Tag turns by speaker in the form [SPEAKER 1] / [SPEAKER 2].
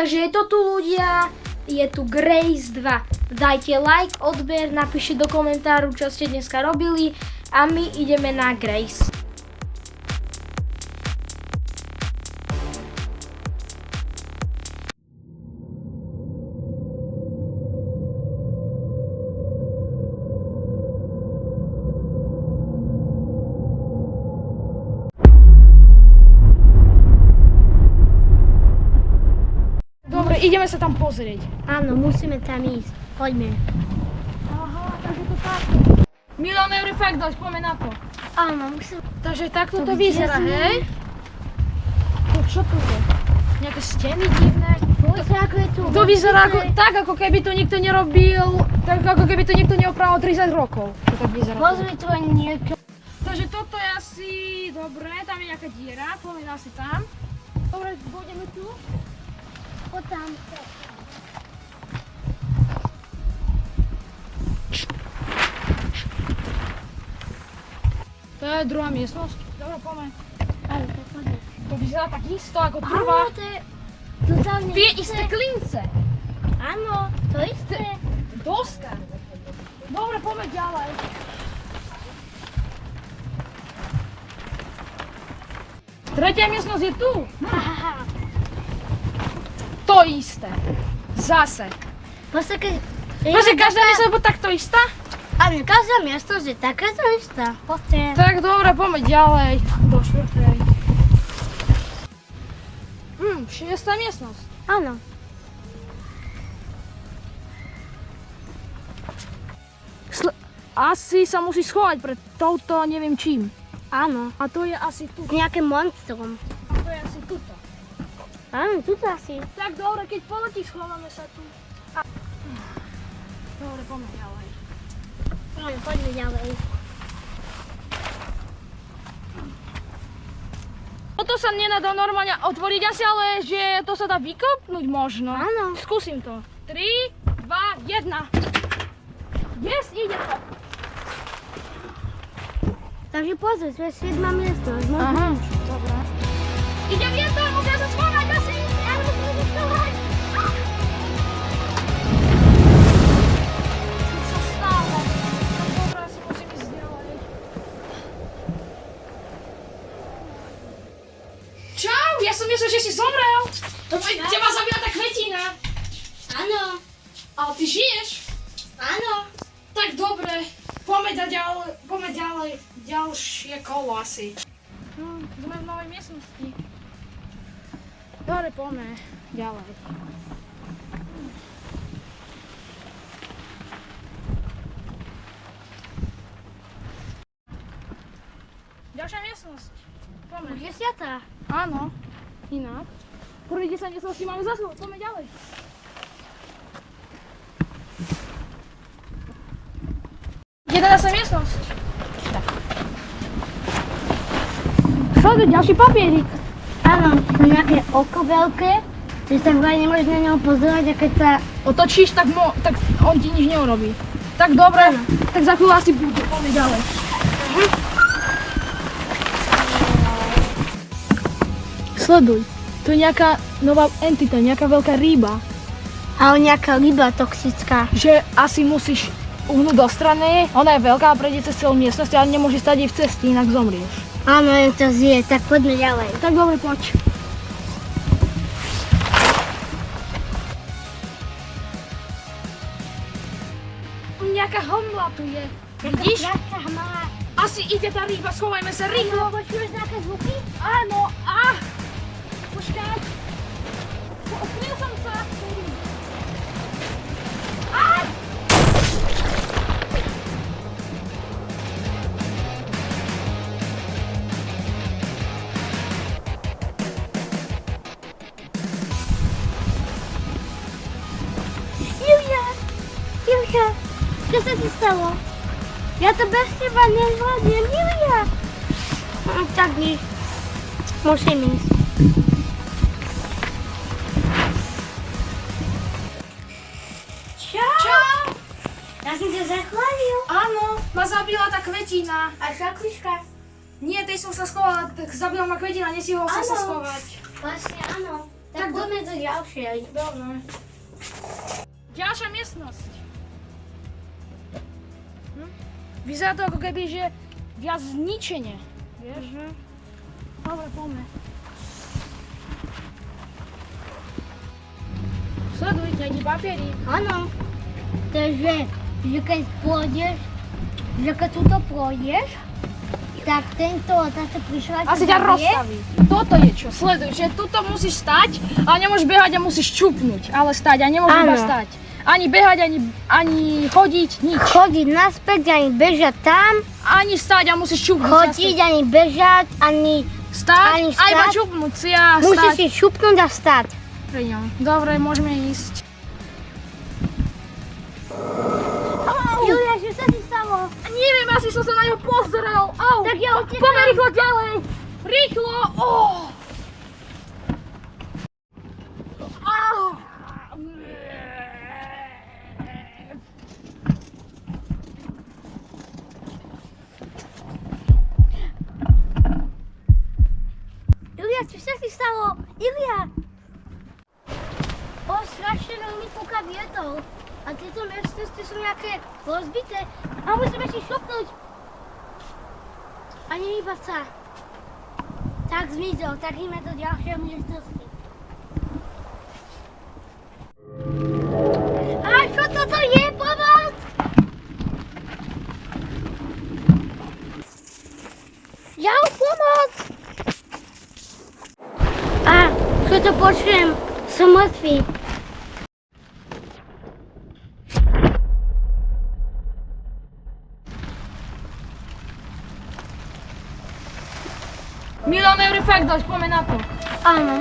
[SPEAKER 1] Takže je to tu, ľudia, je tu Grace 2. Dajte like, odber, napíšte do komentáru, čo ste dneska robili a my ideme na Grace.
[SPEAKER 2] Ideme sa tam pozrieť.
[SPEAKER 1] Áno, musíme tam ísť. Poďme.
[SPEAKER 2] Aha, takže to takto. Milión eur fakt dať, poďme na to.
[SPEAKER 1] Áno, musíme.
[SPEAKER 2] Takže takto to vyzerá, hej? Čo tu je? Nejaké steny divné?
[SPEAKER 1] Poďte, ako je tu.
[SPEAKER 2] To vyzerá tak, ako keby to nikto nerobil, tak ako keby to nikto neopravil 30 rokov. To tak vyzerá.
[SPEAKER 1] Pozri, tu je niečo.
[SPEAKER 2] Takže toto je asi, dobre, tam je nejaká diera, poďme asi tam. Dobre, budeme tu.
[SPEAKER 1] Poď tam.
[SPEAKER 2] To je druhá miestnosť. Dobre, poďme.
[SPEAKER 1] Áno, tak poďme.
[SPEAKER 2] To vyzerá tak isto ako prvá.
[SPEAKER 1] Áno, to je totálne
[SPEAKER 2] Tie isté klince.
[SPEAKER 1] Áno, to isté.
[SPEAKER 2] Doska. Dobre, poďme ďalej. Tretia miestnosť je tu.
[SPEAKER 1] Hahaha.
[SPEAKER 2] To isté. Zase.
[SPEAKER 1] Proste,
[SPEAKER 2] Každá miestnosť bude takto istá?
[SPEAKER 1] Áno, každá miestnosť je takáto istá. Poďte.
[SPEAKER 2] Tak dobre, poďme ďalej. Do štvrtej. Šiestá miestnosť.
[SPEAKER 1] Áno.
[SPEAKER 2] Asi sa musí schovať pred touto neviem čím.
[SPEAKER 1] Áno.
[SPEAKER 2] A to je asi tu.
[SPEAKER 1] Nejakým monstrom.
[SPEAKER 2] A to je asi tuto.
[SPEAKER 1] Áno, tu to asi.
[SPEAKER 2] Tak dobre, keď poletíš, schováme sa tu. Dobre, poďme ďalej.
[SPEAKER 1] Áno, poďme ďalej.
[SPEAKER 2] Toto sa nedá normálne otvoriť asi, ale že to sa dá vykopnúť možno.
[SPEAKER 1] Áno.
[SPEAKER 2] Skúsim to. 3, 2, 1. Yes, ide to.
[SPEAKER 1] Takže pozri, to je 7. miestnosť.
[SPEAKER 2] Aha, dobre. Idem ja tam, musím sa schovať asi. Ja musím sa schovať. Čo sa stalo? Dobre, asi musím ísť ďalej. Čau, ja som myslel, že si zomrel. Teba zabila tá kvetina.
[SPEAKER 1] Áno.
[SPEAKER 2] Ale ty žiješ?
[SPEAKER 1] Áno.
[SPEAKER 2] Tak dobre, poďme ďalej, ďalšie kolo asi. Sme v novej miestnosti. Dobre, poďme ďalej. Ďalšia miestnosť. Poďme.
[SPEAKER 1] Už je siatá.
[SPEAKER 2] Áno, inak. Prvý 10 miestností máme za sebou, poďme ďalej. Jedenásť miestnosť. Čo to je ďalší papierik?
[SPEAKER 1] Áno, to je nejaké oko veľké, že sa vraj nemôžeš na neho pozerať a keď sa...
[SPEAKER 2] Otočíš, tak on ti nič neurobí. Tak dobre, tak za chvíľu asi bude, poďme ďalej. Sleduj, tu je nejaká nová entita, nejaká veľká ryba.
[SPEAKER 1] Ale nejaká ryba toxická.
[SPEAKER 2] Že asi musíš uhnúť do strany, ona je veľká a prejde cez celú miestnosť, ale nemôže stať jej v ceste, inak zomrieš.
[SPEAKER 1] Áno, jen to zje, tak poďme ďalej.
[SPEAKER 2] Tak dobre, poď. Nejaká hmla tu je, vidíš?
[SPEAKER 1] Nejaká hmla.
[SPEAKER 2] Asi ide tá ryba, schovajme sa rýchlo.
[SPEAKER 1] Počuješ nejaké zvuky?
[SPEAKER 2] Áno, počkaj. Odkryl som sa.
[SPEAKER 1] Julia, čo sa ti stalo? Ja to bez teba nezvládnem, Julia. Tak nič, musím ísť. Čau. Ja som ťa zachválil.
[SPEAKER 2] Áno, ma zabila tá kvetina.
[SPEAKER 1] A šakliška?
[SPEAKER 2] Nie, tej som sa schovala, tak zabila ma kvetina, nestihol som sa
[SPEAKER 1] Áno.
[SPEAKER 2] schovať.
[SPEAKER 1] Vlastne áno.
[SPEAKER 3] Tak poďme do ďalšej.
[SPEAKER 2] Dobre. Ďalšia miestnosť. Vyzerá to ako keby, že viac zničenie. Vieš? Dobre, poďme. Sleduj, to ide papierík.
[SPEAKER 3] Áno. Takže, že keď pôjdeš, že keď tuto pôjdeš, tak táto prišla
[SPEAKER 2] Asi ťa rozstaví. Toto je čo, sleduj, že tuto musíš stať a nemôžeš behať a musíš čupnúť, ale stať a nemôžeš iba
[SPEAKER 3] Áno.
[SPEAKER 2] stať. Ani behať, ani chodiť, nič.
[SPEAKER 3] Chodiť naspäť, ani bežať tam,
[SPEAKER 2] Ani stať a musíš čupnúť.
[SPEAKER 3] chodiť, ani bežať, ani...
[SPEAKER 2] Stať
[SPEAKER 3] ani
[SPEAKER 2] a iba
[SPEAKER 3] stať.
[SPEAKER 2] čupnúť si a
[SPEAKER 3] Musíš
[SPEAKER 2] stať.
[SPEAKER 3] si šupnúť a stať.
[SPEAKER 2] Pri ňom. Dobre, môžeme ísť.
[SPEAKER 3] Julia, čo sa ti stalo?
[SPEAKER 2] Neviem, asi som sa na ňo pozrel. Au.
[SPEAKER 3] Tak ja utekám.
[SPEAKER 2] Poďme rýchlo ďalej. Rýchlo. Oh. Au.
[SPEAKER 3] Julia, čo sa ti stalo? Julia! Strašne veľmi fúka vietor. A tieto miestnosti sú nejaké rozbité. A musíme si šupnúť. A nehýbať sa. Tak zmizol, tak ideme do ďalšej miestnosti. A čo toto je? Pomoc! Jau, pomoc! A čo to počujem? Som mŕtvý.
[SPEAKER 2] Milión eur fakt dať, poďme na to.
[SPEAKER 3] Áno.